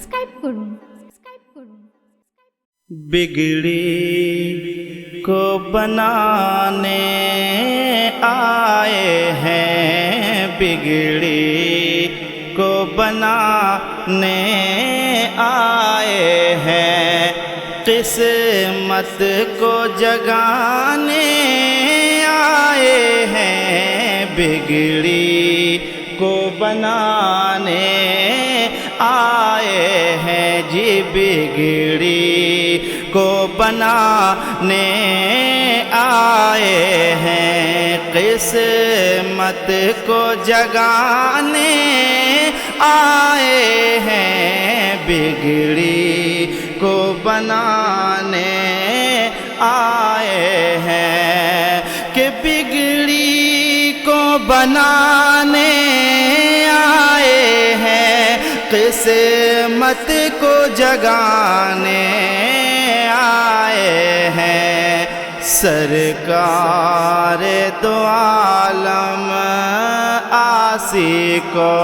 Subscribe করুন। बिगड़ी को बनाने आए हैं, बिगड़ी को बनाने आए हैं, किस्मत को जगाने आए हैं, बिगड़ी को बनाने आए हैं जी, बिगड़ी को बनाने आए हैं, किस्मत को जगाने आए हैं, बिगड़ी को बनाने आए हैं, कि बिगड़ी को बनाने आए हैं, किस्मत को जगाने आए हैं, सरकार दो आलम आसी को,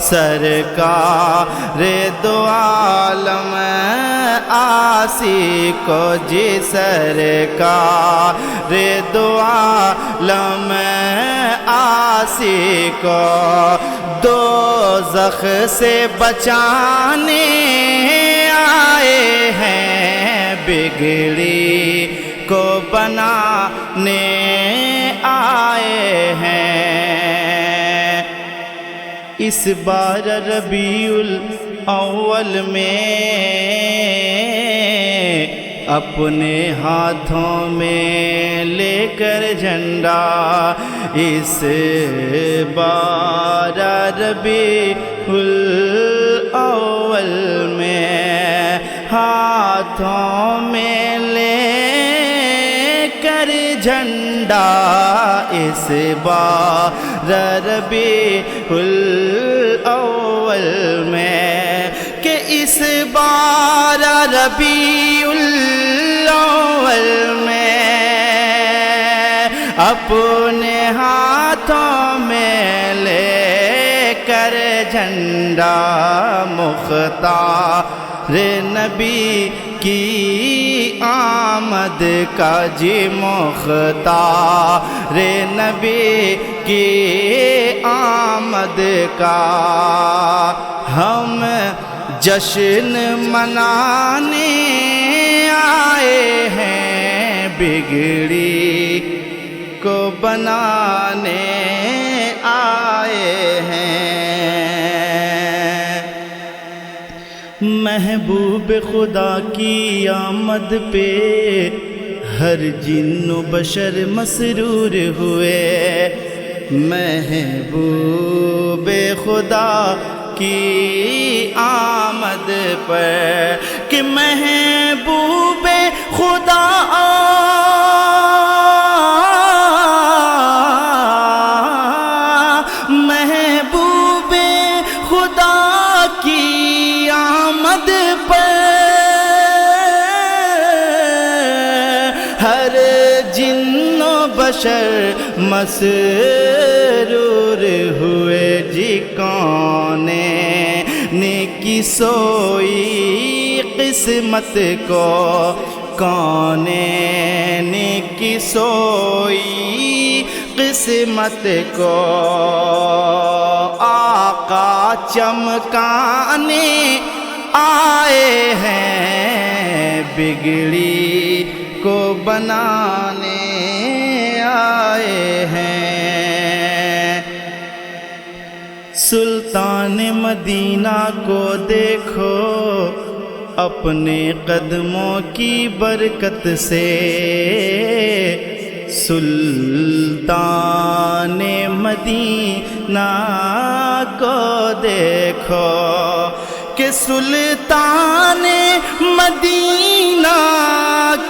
सरकार दो आलम आसी को जी, सरकार दो आलम आसी को दोज़ख से बचाने आए हैं, बिगड़ी को बनाने आए हैं। इस बार रबीउल अव्वल में अपने हाथों में लेकर झंडा, इस बार रबीउल अव्वल में हाथों में लेकर झंडा, इस बार रबीउल अव्वल में, कि इस बार रबीउल अव्वल में अपने हाथों में लेकर झंडा, मुख्तार नबी की आमद का जी, मुख्तार नबी की आमद का हम जश्न मनाने आए हैं, बिगड़ी को बनाने आए हैं। महबूब खुदा की आमद पे हर जिन्नो बशर मसरूर हुए, महबूब खुदा की आमद पर, कि महबूब खुदा महबूब खुदा की आमद पर हर जिन्नो बशर मसरूर हुए जी, कौने ने की सोई किस्मत को, कौने ने की सोई किस्मत को, आका चमकाने आए हैं, बिगड़ी को बनाने आए हैं। सुल्तान मदीना को देखो अपने कदमों की बरकत से, सुल्तान मदीना को देखो, कि सुल्तान मदीना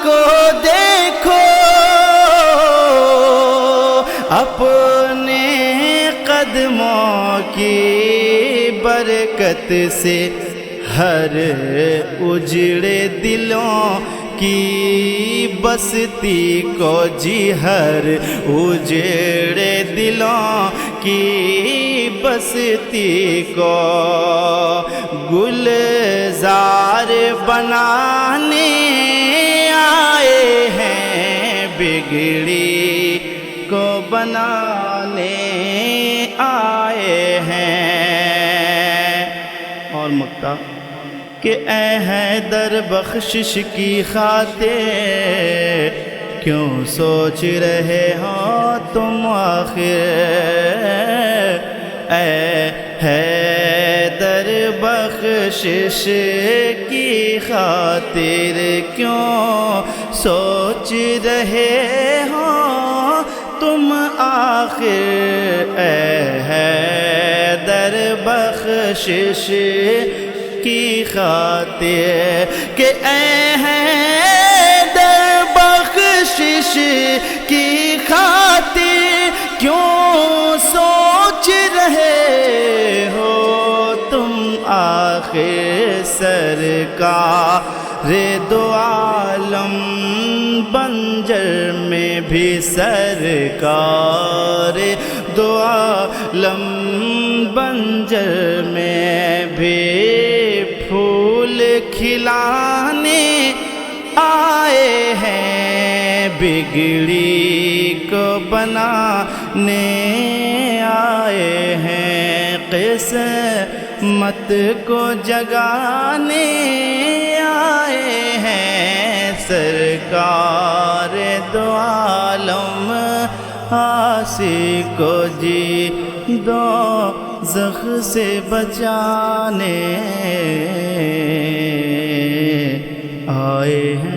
को देखो, अपने कदमों की बरकत से हर उजड़े दिलों की बस्ती को जी, हर उजड़े दिलों की बस्ती को گلزار بنانے آئے ہیں، بگڑی کو بنانے آئے ہیں۔ اور مکتا کہ اے حیدر بخشش کی خاطر کیوں سوچ رہے ہو تم آخر، اے حیدر بخشش کی خاطر کیوں سوچ رہے ہو تم آخر، اے حیدر بخشش کی خاطر، کہ اے حیدر بخشش کی خاطر کیوں سوچ رہے ہو تم آخر، سرکار دو عالم بنجر میں بھی سرکار دو عالم بنجر میں بھی پھول کھلانے آئے ہیں، بگڑی کو بنانے آئے ہیں، قسمت کو جگانے آئے ہیں، سرکار دو عالم عاصی کو جی دوزخ سے بچانے آئے ہیں۔